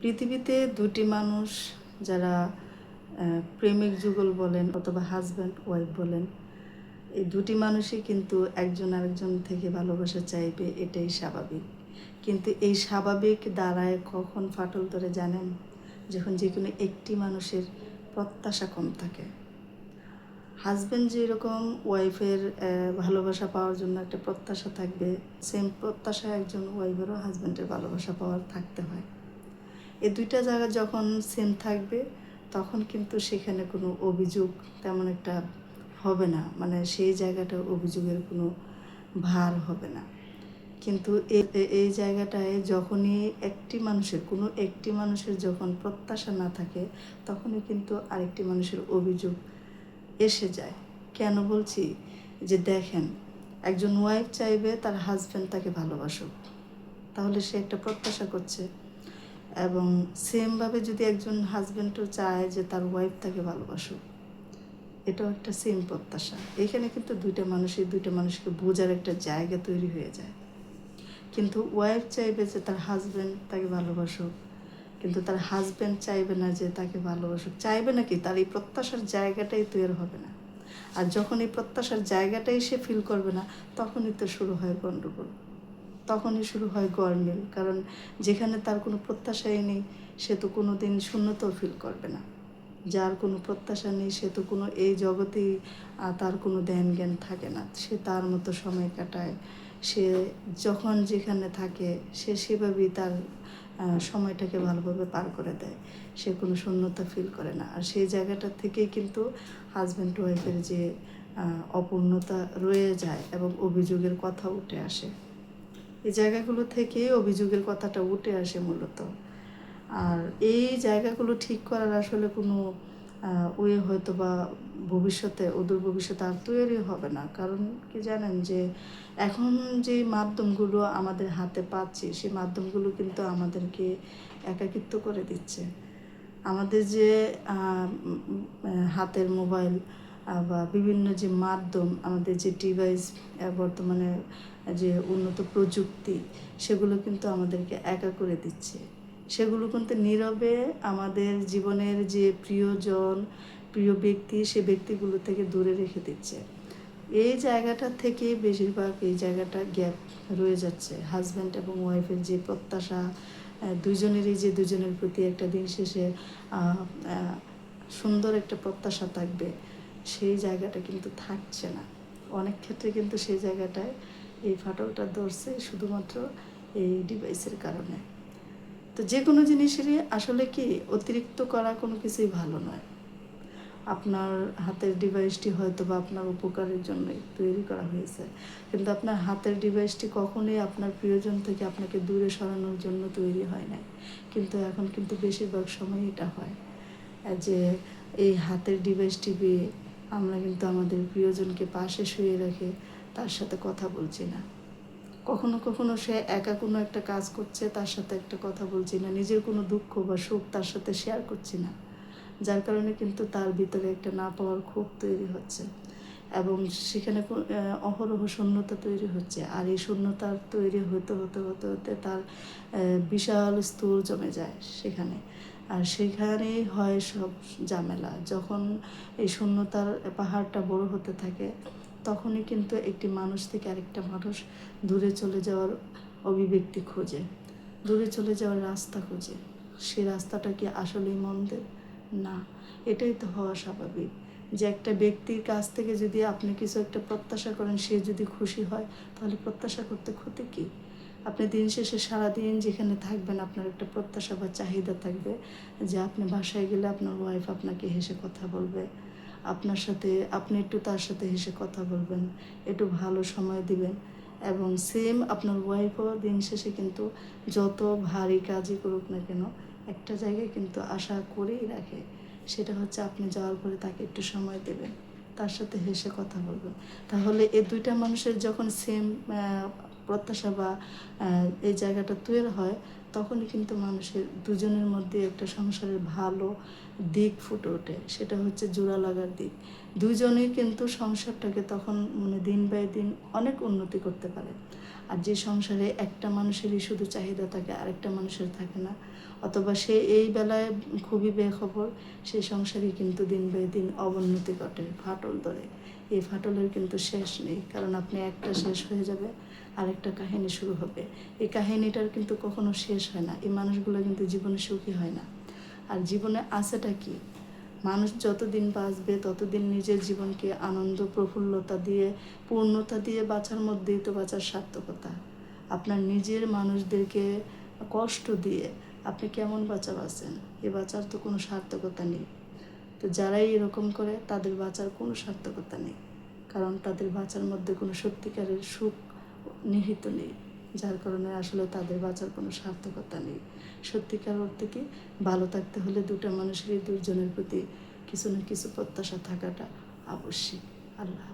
পৃথিবীতে দুটি মানুষ যারা প্রেমিক যুগল বলেন অথবা হাজব্যান্ড ওয়াইফ বলেন, এই দুটি মানুষই কিন্তু একজন আরেকজন থেকে ভালোবাসা চাইবে, এটাই স্বাভাবিক। কিন্তু এই স্বাভাবিক দ্বারায় কখন ফাটল ধরে জানেন? যখন যে কোনো একটি মানুষের প্রত্যাশা কম থাকে। হাজব্যান্ড যেরকম ওয়াইফের ভালোবাসা পাওয়ার জন্য একটা প্রত্যাশা থাকবে, সেম প্রত্যাশা একজন ওয়াইফেরও হাজব্যান্ডের ভালোবাসা পাওয়ার থাকতে হয়। এই দুইটা জায়গা যখন সেম থাকবে তখন কিন্তু সেখানে কোনো অভিযোগ তেমন একটা হবে না, মানে সেই জায়গাটা অভিযোগের কোনো ভার হবে না। কিন্তু এই জায়গাটায় যখনই একটি মানুষের যখন প্রত্যাশা না থাকে, তখনই কিন্তু আরেকটি মানুষের অভিযোগ এসে যায়। কেন বলছি? যে দেখেন, একজন ওয়াইফ চাইবে তার হাজব্যান্ড তাকে ভালোবাসুক, তাহলে সে একটা প্রত্যাশা করছে। এবং সেমভাবে যদি একজন হাজব্যান্ডও চায় যে তার ওয়াইফ তাকে ভালোবাসুক, এটাও একটা সেম প্রত্যাশা। এখানে কিন্তু দুইটা মানুষকে বোঝার একটা জায়গা তৈরি হয়ে যায়। কিন্তু ওয়াইফ চাইবে যে তার হাজব্যান্ড তাকে ভালোবাসুক, কিন্তু তার হাজব্যান্ড চাইবে না যে তাকে ভালোবাসুক। চাইবে নাকি, তার এই প্রত্যাশার জায়গাটাই তৈরি হবে না। আর যখন এই প্রত্যাশার জায়গাটাই সে ফিল করবে না, তখনই তো শুরু হয় গণ্ডগোল, তখনই শুরু হয় গরমিল। কারণ যেখানে তার কোনো প্রত্যাশাই নেই, সে তো কোনো দিন শূন্যতাও ফিল করবে না। যার কোনো প্রত্যাশা নেই সে তো কোনো এই জগতেই তার কোনো ধ্যান জ্ঞান থাকে না। সে তার মতো সময় কাটায়, সে যখন যেখানে থাকে সে সেভাবেই তার সময়টাকে ভালোভাবে পার করে দেয়। সে কোনো শূন্যতা ফিল করে না। আর সেই জায়গাটা থেকেই কিন্তু হাজব্যান্ড ওয়াইফের যে অপূর্ণতা রয়ে যায় এবং অভিযোগের কথা উঠে আসে। এই জায়গাগুলো থেকেই অভিযোগের কথাটা উঠে আসে মূলত। আর এই জায়গাগুলো ঠিক করার আসলে কোনো ওয়ে হয়তো বা অদূর ভবিষ্যতে আর তৈরি হবে না। কারণ কি জানেন, যে এখন যে মাধ্যমগুলো আমাদের হাতে পাচ্ছি, সেই মাধ্যমগুলো কিন্তু আমাদেরকে একাকিত্ব করে দিচ্ছে। আমাদের যে হাতের মোবাইল বা বিভিন্ন যে মাধ্যম, আমাদের যে ডিভাইস, বর্তমানে যে উন্নত প্রযুক্তি, সেগুলো কিন্তু আমাদেরকে একা করে দিচ্ছে। সেগুলো কিন্তু নীরবে আমাদের জীবনের যে প্রিয়জন, প্রিয় ব্যক্তি, সে ব্যক্তিগুলো থেকে দূরে রেখে দিচ্ছে। এই জায়গাটা থেকে বেশিরভাগ এই জায়গাটা গ্যাপ রয়ে যাচ্ছে। হাজব্যান্ড এবং ওয়াইফের যে প্রত্যাশা, দুজনের প্রতি একটা দিন শেষে সুন্দর একটা প্রত্যাশা থাকবে, সেই জায়গাটা কিন্তু থাকছে না। অনেক ক্ষেত্রে কিন্তু সেই জায়গাটায় এই ফাটলটা ধরছে শুধুমাত্র এই ডিভাইসের কারণে। তো যে কোনো জিনিসেরই আসলে কি অতিরিক্ত করা কোনো কিছুই ভালো নয়। আপনার হাতের ডিভাইসটি হয়তো বা আপনার উপকারের জন্যই তৈরি করা হয়েছে, কিন্তু আপনার হাতের ডিভাইসটি কখনোই আপনার প্রিয়জন থেকে আপনাকে দূরে সরানোর জন্য তৈরি হয় না। কিন্তু এখন কিন্তু বেশিরভাগ সময় এটা হয় যে এই হাতের ডিভাইসটি দিয়ে আমরা কিন্তু আমাদের প্রিয়জনকে পাশে শুয়ে রেখে তার সাথে কথা বলছি না। কখনো কখনো সে একা কোনো একটা কাজ করছে, তার সাথে একটা কথা বলছি না। নিজের কোনো দুঃখ বা সুখ তার সাথে শেয়ার করছি না। যার কারণে কিন্তু তার ভিতরে একটা না পাওয়ার ক্ষোভ তৈরি হচ্ছে এবং সেখানে অহরহ শূন্যতা তৈরি হচ্ছে। আর এই শূন্যতার তৈরি হতে হতে হতে হতে তার বিশাল স্তূর জমে যায় সেখানে। আর সেখানেই হয় সব ঝামেলা। যখন এই শূন্যতার পাহাড়টা বড় হতে থাকে, তখনই কিন্তু একটি মানুষ থেকে আরেকটা মানুষ দূরে চলে যাওয়ার অভিব্যক্তি খোঁজে, দূরে চলে যাওয়ার রাস্তা খোঁজে। সে রাস্তাটা কি আসলেই মন্দের? না, এটাই তো হওয়া স্বাভাবিক। যে একটা ব্যক্তির কাছ থেকে যদি আপনি কিছু একটা প্রত্যাশা করেন, সে যদি খুশি হয়, তাহলে প্রত্যাশা করতে ক্ষতি কী? আপনি দিন শেষে সারাদিন যেখানে থাকবেন, আপনার একটা প্রত্যাশা বা চাহিদা থাকবে যে আপনি বাসায় গেলে আপনার ওয়াইফ আপনাকে হেসে কথা বলবে, আপনার সাথে আপনি একটু তার সাথে হেসে কথা বলবেন, একটু ভালো সময় দিবেন। এবং সেম আপনার ওয়াইফও দিন শেষে কিন্তু যত ভারী কাজই করুক না কেন, একটা জায়গায় কিন্তু আশা করেই রাখে, সেটা হচ্ছে আপনি যাওয়ার পরে তাকে একটু সময় দেবেন, তার সাথে হেসে কথা বলবেন। তাহলে এই দুইটা মানুষের যখন সেম প্রত্যাশা বা এই জায়গাটা তৈরি হয়, তখনই কিন্তু মানুষের দুজনের মধ্যে একটা সংসারের ভালো দিক ফুটে ওঠে। সেটা হচ্ছে জোড়া লাগার দিক। দুজনেই কিন্তু সংসারটাকে তখন দিন বাই দিন অনেক উন্নতি করতে পারে। আর যে সংসারে একটা মানুষেরই শুধু চাহিদা থাকে, আরেকটা মানুষের থাকে না, অথবা সে এই বেলায় খুবই বেখবর, সেই সংসারই কিন্তু দিন বাই দিন অবনতি ঘটে, ফাটল ধরে। এই ফাটলের কিন্তু শেষ নেই, কারণ আপনি একটা শেষ হয়ে যাবে, আরেকটা কাহিনী শুরু হবে। এই কাহিনীটার কিন্তু কখনো শেষ হয় না। এই মানুষগুলো কিন্তু জীবনে সুখী হয় না। আর জীবনে আছেটা কি? মানুষ যতদিন বাঁচবে ততদিন নিজের জীবনকে আনন্দ, প্রফুল্লতা দিয়ে, পূর্ণতা দিয়ে বাঁচার মধ্যেই তো বাঁচার সার্থকতা। আপনার নিজের মানুষদেরকে কষ্ট দিয়ে আপনি কেমন বাঁচা বাঁচেন? এ বাঁচার তো কোনো সার্থকতা নেই। তো যারাই এরকম করে তাদের বাঁচার কোনো সার্থকতা নেই, কারণ তাদের বাঁচার মধ্যে কোনো সত্যিকারের সুখ নিহিত নেই, যার কারণে আসলে তাদের বাঁচার কোনো সার্থকতা নেই। সত্যিকার অর্থে কি, ভালো থাকতে হলে দুটো মানুষেরই দুজনের প্রতি কিছু না কিছু প্রত্যাশা থাকাটা আবশ্যিক। আল্লাহ।